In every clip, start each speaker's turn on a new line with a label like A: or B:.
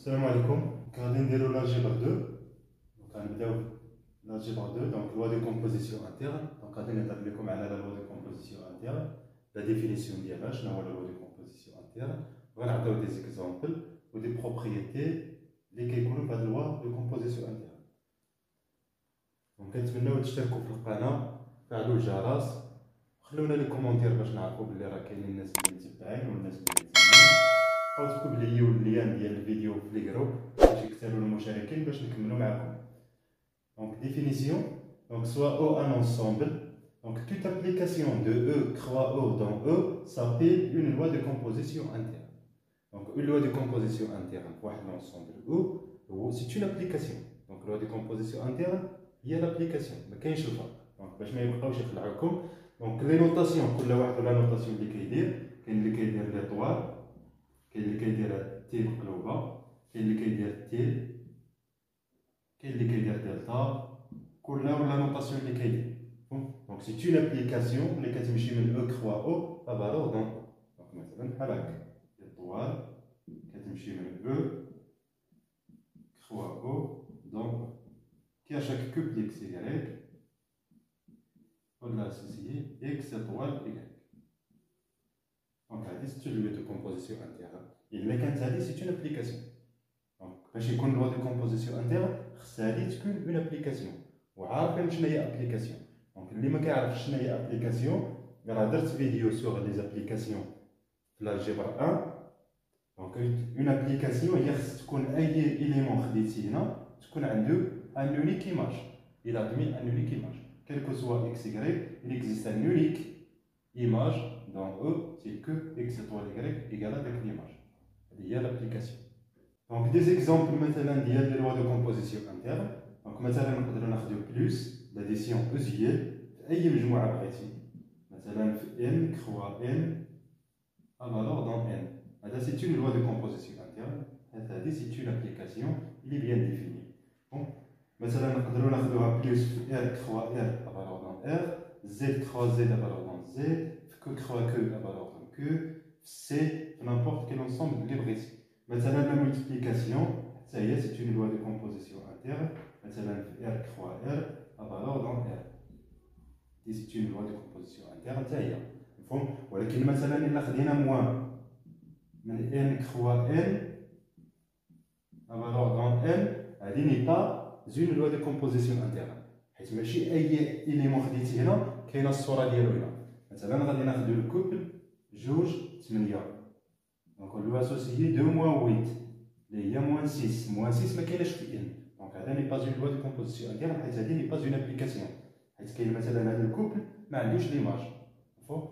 A: السلام عليكم. غادي نديرو l'algèbre 2. دونك غنبداو l'algèbre 2. دونك loi de composition interne. دونك غادي نهضر لكم على la loi de composition interne، la définition ديالها شنو هو la loi de composition interne، وغنعطيو دي زيكزامبل و دي بروبريتي اللي كيكونوا في هاد loi de composition interne. دونك كنتمناو تشتركوا في القناه، فعلوا الجرس، خلونا لي كومونتير باش نعرفوا بلي راه كاينين الناس اللي متبعين والناس اللي متسنين، او تبوبليو اللين ديال الفيديو في لي جروب باش يكثروا المشاركين باش نكملوا معكم. Donc définition, donc soit O un ensemble, donc toute application de E croix O dans E s'appelle une loi de composition interne. Donc une loi de composition interne pour l'ensemble E, c'est une application. Donc loi de composition interne هي l'application. ما كاينش الفرق. Donc باش ما يبقاوش يخلعوكم. Donc les notations كل واحد لا نوتاسيون اللي كيدير، كاين اللي كيدير ليطوال، كاين اللي كيدير تي مقلوبه، كاين اللي كيدير تي، كاين اللي كيدير دلتا، كل ولا نوتاسيون اللي كيدير. دونك سي اون ابليكاسيون اللي كتمشي من او كخوا او ا فالور دون او. دونك مثلا بحال هكا ليطوال كتمشي من او كخوا او دون كي ا شاك كوب ديكس يغريك ولا اسوسيي اكس étoile y. دونك هادي سي لو دو كومبوزيسيون انتيغرال. الا كانت هادي سي اون ابليكاسيون. دونك باش يكون لو دو كومبوزيسيون انتيغرال خص هادي تكون اون ابليكاسيون وعارفين شنو هي ابليكاسيون. دونك اللي ما كيعرفش شنو هي ابليكاسيون، راه درت فيديو سوغ لي زابليكاسيون في الالجبر 1. دونك اون ابليكاسيون هي خص تكون اي اليمون خديتي هنا تكون عنده ان اونيك ايماج. il a admis un unique image. Quel que soit x, y, il existe un unique image dans E, c'est que x étoile y égale avec l'image. Il y a l'application. Donc des exemples maintenant de lois de composition interne. Donc مثلا نقدروا ناخذوا plus l'addition usuelle في أي مجموعة بغيتي. مثلا في n croix n à valeur dans n. هذا c'est une loi de composition interne. هذه c'est une application, il est bien défini. Bon. مثلا نقدروا ناخذوها بلس في ار كخوا ار افالور دون ار، زد كخوا زد افالور دون زد، في كو كخوا كو افالور دون كو، في سي في نامبورط كيل انسومبل اللي بغيتي. مثلا لا مولتيبليكاسيون حتى هي سي اون لوا دو كومبوزيسيون انتيرن، مثلا في ار كخوا ار افالور دون ار، دي سي اون لوا دو كومبوزيسيون انتيرن حتى هي مفهوم. ولكن مثلا الا خدينا موان من ان كخوا ان افالور دون ان، هذه ني با une loi de composition interne. حيت ماشي اي اليمون خديتي هنا كاينه الصوره ديالو هنا. مثلا غادي ناخذ الكوبل جوج 8، دونك لو اسوسيي 2 موان 8 اللي هي موان 6. موان 6 ما كايناش في ان، دونك هذا ني با اون لوا دو كومبوزيسيون انتerne حيت هذه ني با اون ابليكاسيون. حيت كاين مثلا هذا الكوبل ما عندوش ليماج مفهوم.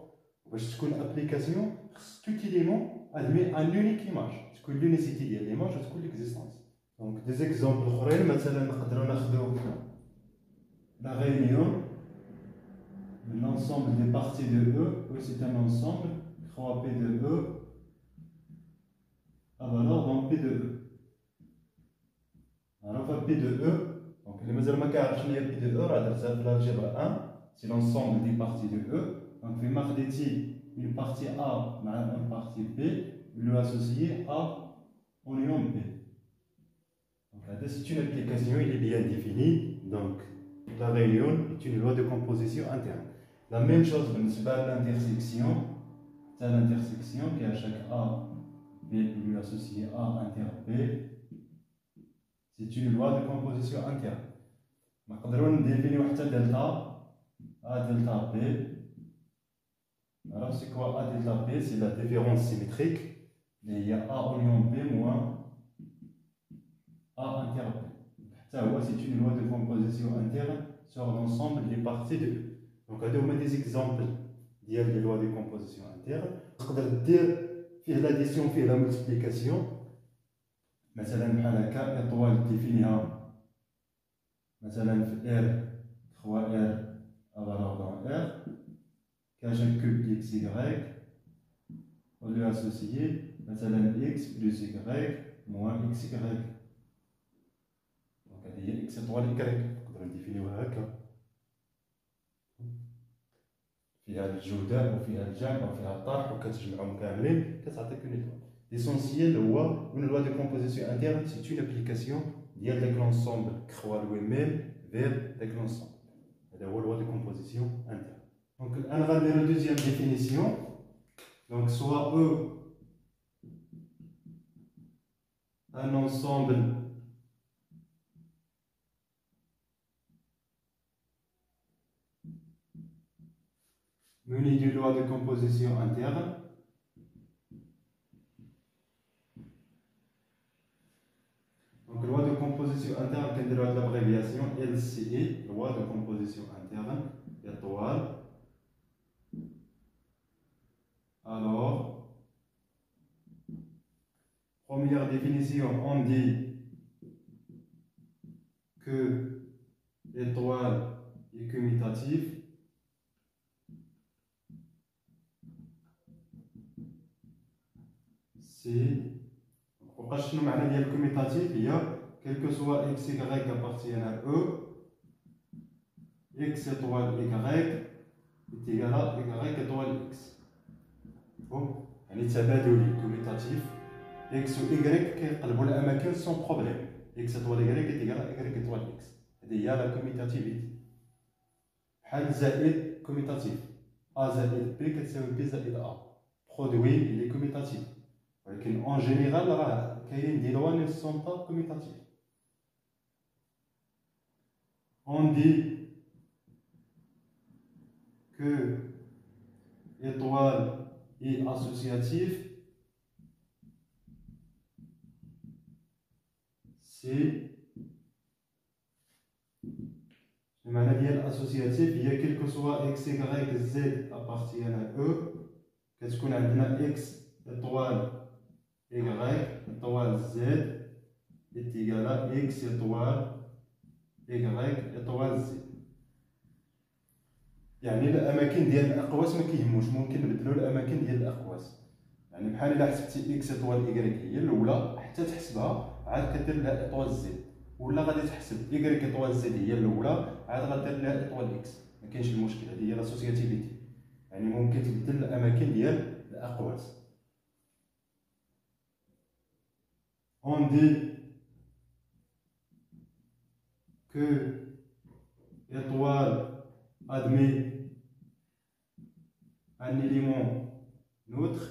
A: وباش تكون ابليكاسيون خص توت اليمون ادمي ان اونيك ايماج، تكون لونيسيتي ديال ليماج وتكون ليكزيستونس. Donc des exemples اخرين مثلا نقدروا ناخذوا la réunion de l'ensemble des parties de E. E c'est un ensemble, croix P de E à valeur dans P de E. Alors P de E, donc اللي مازال ما كيعرفش شنو هي P de E راه درتها في l'algèbre 1. c'est l'ensemble des parties de E. donc فيما خديتي une partie A مع une partie B, le associé A union B. C'est une application, il est bien défini. Donc, la réunion est une loi de composition interne. La même chose pour l'intersection. C'est l'intersection qui est à chaque A, B lui associé A inter B. C'est une loi de composition interne. On peut définir delta A delta B. Alors, c'est quoi A delta B? C'est la différence symétrique. Il y a A union B moins A inter B. Ça, c'est une loi de composition interne sur l'ensemble des parties de E. Donc, on a des exemples des lois de composition interne. On peut dire faire l'addition, faire la multiplication. مثلا بحال هكا étoile définir مثلا في R 3R à valeur dans R كاش cube x y on lui associer مثلا x plus y moins xy. هي اكس étoile y نقدروا نديفينيوها هكا، فيها الجداء وفيها الجمع وفيها الطرح وكتجمعهم كاملين كتعطيك اون ايطوال. l'essentiel هو une loi de composition interne, c'est une application ديال داك l'ensemble كخوا الوميل vers داك l'ensemble. هذا هو loi de composition interne. Donc الآن غنديرو deuxième définition. Donc soit E un ensemble muni d'une loi de composition interne. Donc loi de composition interne, qui est de l'abréviation LCI, loi de composition interne, étoile. Alors, première définition, on dit que l'étoile est commutative. وقاش شنو معنى ديال الكوميتاتيف؟ هي quel que soit x y appartient à E, x étoile y est égal à y étoile x. bon يعني تبادلي كوميتاتيف x و y كيقلبوا الاماكن سون بروبليم. x étoile y est égal à y étoile x. هذه هي لا كوميتاتيفيتي. بحال زائد كوميتاتيف a زائد b كتساوي b زائد a. برودوي اللي كوميتاتيف، ولكن en général راه كاين دي لوا ne sont pas commutatifs. On dit que l'étoile est associative si المعنى ديال associative هي quel que soit x y z appartient à E كتكون عندنا x étoile y étoile z est égal à x étoile y étoile z. يعني الاماكن ديال الاقواس ما كيهموش، ممكن نبدلوا الاماكن ديال الاقواس. يعني بحال الا حسبتي اكس اطوال ايكغيك هي الاولى حتى تحسبها عاد كدير لها اطوال زد، ولا غادي تحسب ايكغيك اطوال زد هي الاولى عاد غدير لها اطوال اكس، ما كاينش المشكل. هذه هي لاسوسياتيفيتي، يعني ممكن تبدل الاماكن ديال الاقواس. On dit que l'étoile admet un élément neutre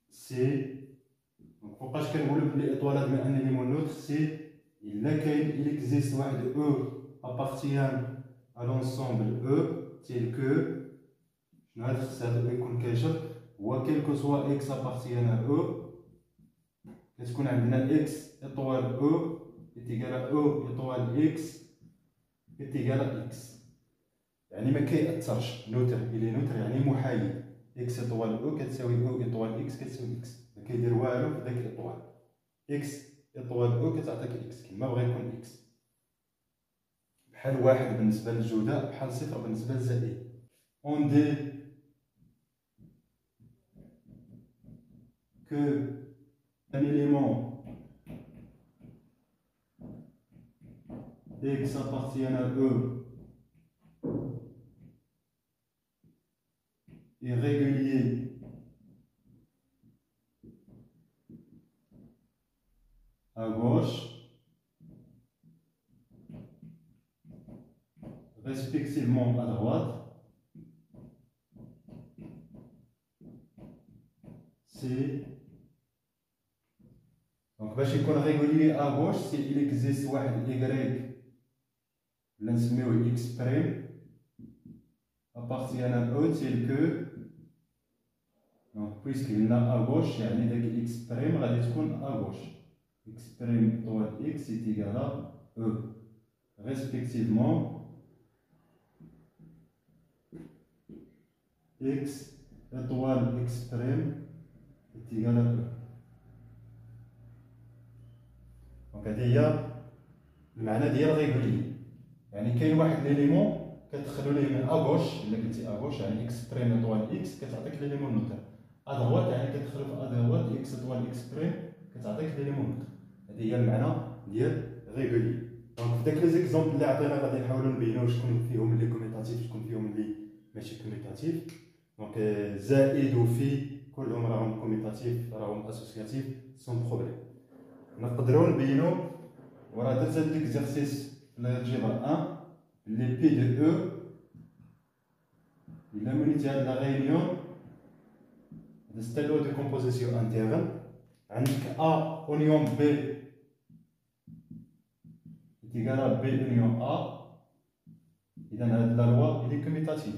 A: c'est donc pourquoi je كنقولوا بلي l'étoile admet un élément neutre c'est الا كاين il existe واحد E appartient à l'ensemble E tel que شنو هاد خص هذا يكون كيشر هو quel que soit x appartient à E كتكون عندنا x étoile E est égal à E étoile x est égal à x. يعني ما كيأثرش نوتر، إلي نوتر يعني محايد. x étoile E كتساوي E étoile x كتساوي x، ما كيدير والو في داك الإطوال. x étoile E كتعطيك x كيما بغا يكون x. بحال واحد بالنسبة للجودة بحال صفر بالنسبة للزائد. On dit que un élément x appartient à E est régulier à gauche, respectivement à droite, c'est donc باش يكون régulier à gauche c'est il existe واحد y اللي نسميوه x prime appartient à E tel que donc puisque il a à gauche يعني داك x prime غادي تكون à gauche. x prime étoile x est égal à E respectivement x étoile x prime est égal à E. دونك هذه هي المعنى ديال ريغولي. يعني كاين واحد ليليمون كتدخلو ليه من اغوش، الا قلتي اغوش يعني اكس بريم اطوال اكس كتعطيك ليليمون نوتر، ادغوات يعني كتدخلو في ادغوات اكس اطوال اكس بريم كتعطيك ليليمون نوتر. هذه هي المعنى ديال ريغولي. دونك في داك لي زيكزامبل اللي عطينا غادي نحاولوا نبينوا شكون فيهم اللي كوميتاتيف شكون فيهم اللي ماشي كوميتاتيف. دونك زائد وفي كلهم راهم كوميتاتيف راهم اسوسياتيف سون بروبليم. نقدروا نبينوا وراه درت هاد ليكزارسيس في الجبر 1 لي بي دو او الا منيتي هاد لا غينيون هاد ستيلو دو كومبوزيسيون انتيرن عندك ا اونيون بي إيكال بي اونيون ا. اذا هاد لا لوا اللي كوميتاتيف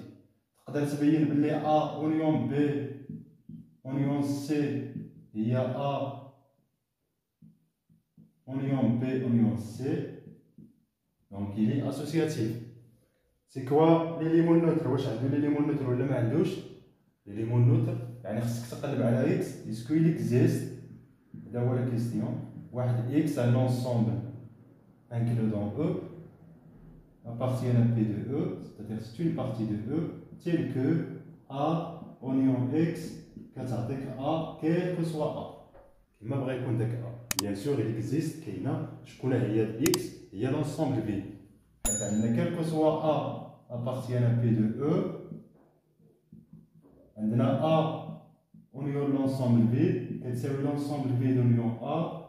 A: تقدر تبين بلي ا اونيون بي اونيون سي هي ا اونيون بي اونيون سي. دونك il est associatif. سي كوا ليليمون نوتر واش عندو ليليمون نوتر ولا ما عندوش؟ ليليمون نوتر يعني خصك تقلب على اكس اسكو il existe. هذا هو لا كيستيون. واحد اكس ان لونسومبل inclus dans E appartient à P de E, c'est-à-dire c'est une partie de E telle que A oignon X كتعطيك A quel que soit A. كما بغا يكون داك A bien sûr il existe كاينه شكون هي X هي l'ensemble B. حيت عندنا quel que soit A appartient à P de E عندنا A oignon l'ensemble B كتساوي l'ensemble B d'oignon A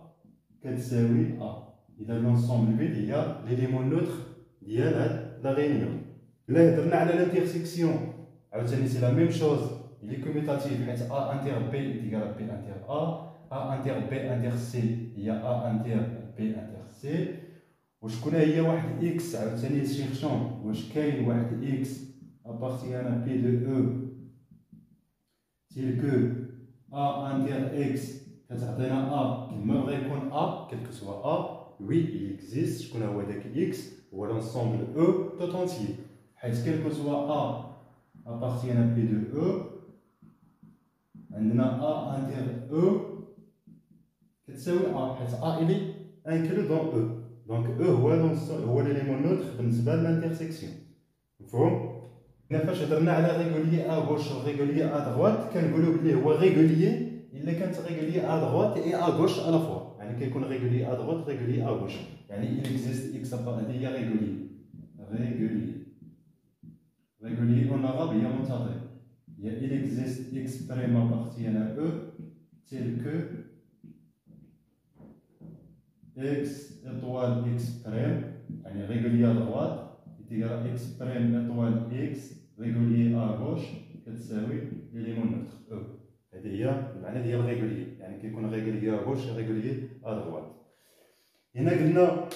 A: كتساوي A. إذا l'ensemble B هي ليليمون نوتر ديال هاد لا غينيون. إلا هضرنا على لانتيرسيكسيون عاوتاني سي لا ميم شوز إلي كوميتاتيف حيت أ انتير بي إيكال بي انتير أ انتير بي انتير سي هي أ انتير بي انتير سي. وشكون هي واحد إكس عاوتاني شيرشون واش كاين واحد إكس أبارتيان بي دو أو تيل كو أ انتير إكس كتعطينا أ كيما بغا يكون أ كيل كو سوا أ. Oui, il existe. Je connais avec X ou l'ensemble E tout entier. Quel que soit A appartient à P de E. On a A inter E. Qu'est-ce que A? A il est inclus dans E. Donc E هو l'élément neutre بالنسبة l'intersection. مفهوم؟ فاش هضرنا على régulier à gauche و régulier à droite كنقولوا بلي هو régulier إلا كانت régulier à droite et à gauche à la fois. يعني كيكون régulier à droite régulier à gauche. يعني il existe x هذه هي régulier régulier en arabe هي منتظم. il existe x prime appartient à E tel que x étoile x prime يعني régulier à droite égal x prime étoile x régulier à gauche كتساوي l'élément neutre E. هذه هي المعنى ديال ريغوليي يعني كيكون ريغوليي ا غوش ريغوليي ا دروات. هنا قلنا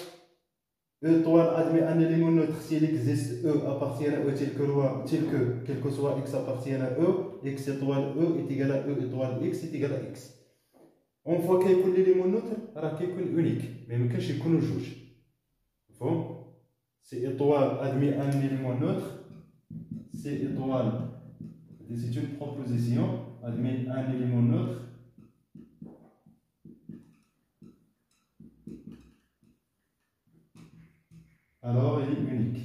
A: او طوال ادمي ان ليمون نوتر سي ليكزيست او ابارتيان او تيل كو كيل كو سوا اكس ابارتيان او اكس ايطوال او ايتيغال او ايطوال اكس ايتيغال اكس. اون فوا كيكون لي ليمون نوتر راه كيكون اونيك ما يمكنش يكونوا جوج. مفهوم؟ سي ايطوال ادمي ان ليمون نوتر سي ايطوال سي اون بروبوزيسيون admet un élément neutre alors il est unique.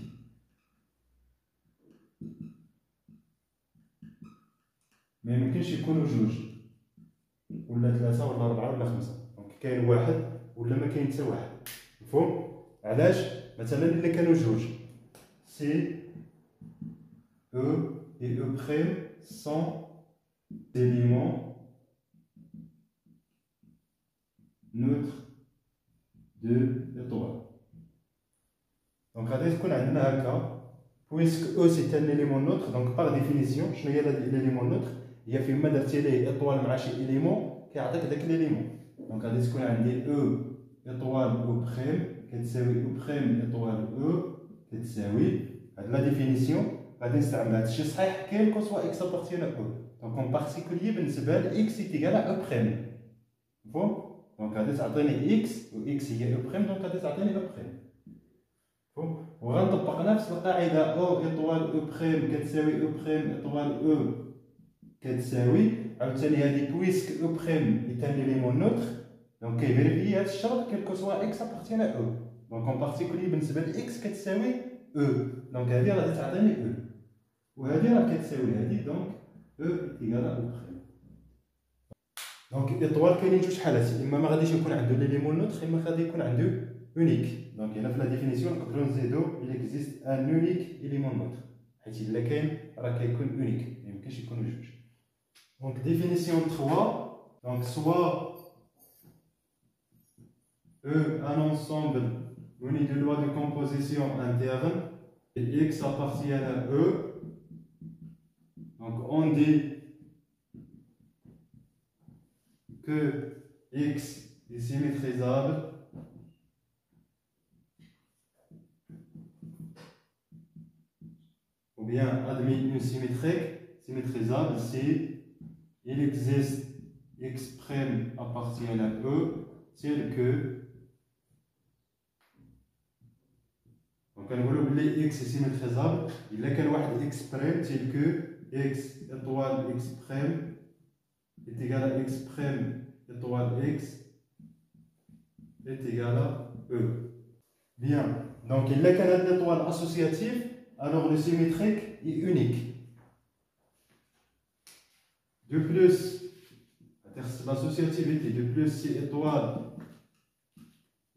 A: ما يمكنش يكونوا جوج ولا ثلاثة ولا أربعة ولا خمسة. دونك كاين واحد ولا ما كاين حتى واحد. مفهوم؟ علاش؟ مثلا إلا كانوا جوج سي او et E prime sont d'éléments neutres de l'étoile. Donc, غادي تكون عندنا هكا puisque E c'est un élément neutre, donc par définition شنو هي l'élément neutre؟ هي فيما درتي ليه étoile مع شي élément كيعطيك داك l'élément. Donc غادي تكون عندي E étoile E prime كتساوي E prime étoile E كتساوي هاد لا définition غادي نستعمل هادشي صحيح كاين كو سوا اكس ابارتيان او. دونك اون بارتيكولي بالنسبه ل اكس ايكال او بريم. مفهوم؟ دونك غادي تعطيني اكس و اكس هي او بريم دونك غادي تعطيني او بريم. مفهوم؟ وغنطبق نفس القاعده او ايطوال او بريم كتساوي او بريم ايطوال او كتساوي عاوتاني هادي بويسك او بريم ايت ان اليمون نوتر دونك كيفيريفي هاد الشرط كيل كو سوا اكس ابارتيان او. دونك اون بارتيكولي بالنسبه ل اكس كتساوي او دونك هادي غادي تعطيني او وهذه راه كتساوي هذه دونك او ايكال او بريم. دونك الاطوال كاينين جوج حالات اما ما غاديش يكون عنده ليليمون نوتر اما غادي يكون عنده unique. Donc هنا في لا ديفينيسيون نقدروا نزيدو il existe un unique élément neutre حيت إلا كاين راه كيكون unique ما يمكنش يكونوا جوج. Donc définition 3 donc soit E un ensemble muni de lois de composition interne et X appartient à E. Donc on dit que X est symétrisable ou bien admis une symétrisable si il existe X' appartient à E tel que donc كنقولوا بلي X est symétrisable إلا كان واحد X' tel que X étoile X' est égal à X' étoile X est égal à E. Bien, donc il y a une étoile associative, alors le symétrique est unique. De plus, l'associativité, de plus si étoile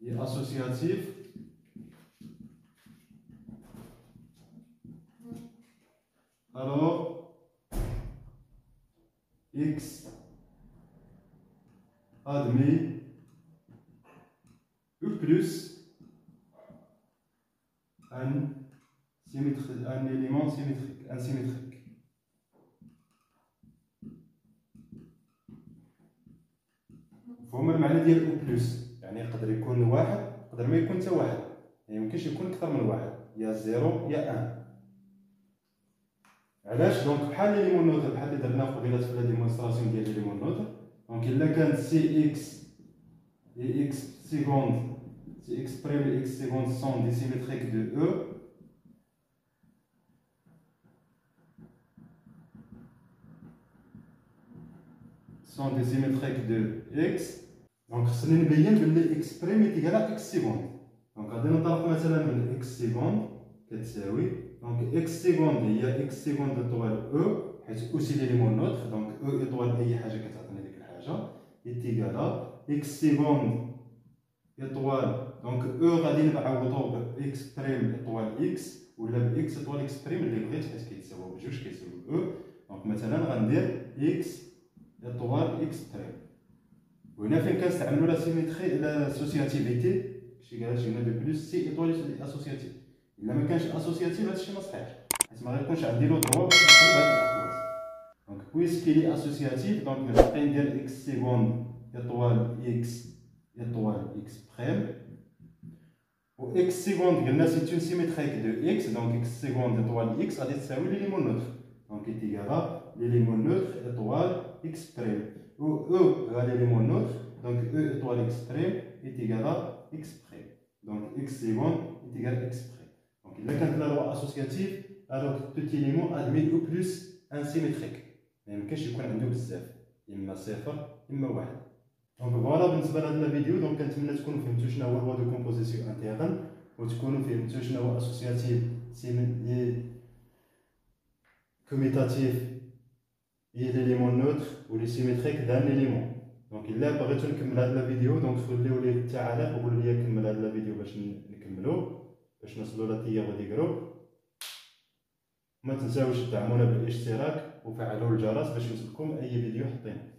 A: est associative, alors X admet E plus un élément symétrique, insymétrique. فهما المعنى ديال او بلس يعني يقدر يكون واحد يقدر ما يكون حتى واحد يعني يمكنش يكون اكثر من واحد يا زيرو يا ان. علاش دونك بحال ليليمون نوتر بحال اللي درنا قبيله في لا ديمونستراسيون ديال ليليمون نوتر دونك الا كانت سي اكس اي اكس سيكوند سي اكس بريم اي اكس سيكوند سون دي سيميتريك دو او sont des symétriques de x. Donc, خصني نبين بلي x بريم يتيكال x سيكوند. دونك غادي ننطلق مثلا من x سيكوند كتساوي دونك x سيكوند هي x سيكوند ايطوال او حيت او سي ليليمون نوتر دونك او ايطوال اي حاجه كتعطينا ديك الحاجه يتيكال x سيكوند ايطوال دونك او غادي نعوضو ب x بريم ايطوال x ولا ب x ايطوال x بريم اللي بغيت حيت كيتساويو بجوج كيساويو او. دونك مثلا غندير x étoile X prime. وهنا فين كنستعملوا لا سيميتري لا اسوسياتيفيتي شي قالش هنا دو بلس سي ايطوال اسوسياتيف الا ما كانش اسوسياتيف هادشي ما صحيحش حيت ما غيكونش عندي لو دروا باش نحسب هاد الاحواز. دونك بويسكي لي اسوسياتيف دونك نبقى ندير اكس سيكوند ايطوال اكس ايطوال اكس بريم و اكس سيكوند قلنا سي اون سيميتريك دو اكس دونك اكس سيكوند ايطوال اكس غادي تساوي ليليمون نوتر دونك ايتيغالا l'élément neutre étoile x prime où E est l'élément neutre donc E étoile x prime est égal à x prime donc x seconde est égal à x prime donc il y a la loi associative alors tout élément admet E plus un symétrique ما يمكنش يكون عنده بزاف اما صفر اما واحد. دونك فوالا بالنسبه لهذا الفيديو دونك كنتمنى تكونوا فهمتوا شنو هو لوا دو كومبوزيسيون انتيرن وتكونوا فهمتوا شنو هو اسوسياتيف كوميتاتيف هي ليليمون نوتر ولي سيميتريك دان ليليمون. دونك الا بغيتو نكمل هاد الفيديو دونك خليو لي التعليق وقولوا لي كمل هاد الفيديو باش نكملو باش نوصلوا لتيغو دي جروب. ما تنساوش تدعمونا بالاشتراك وفعلوا الجرس باش يوصلكم اي فيديو حطينا.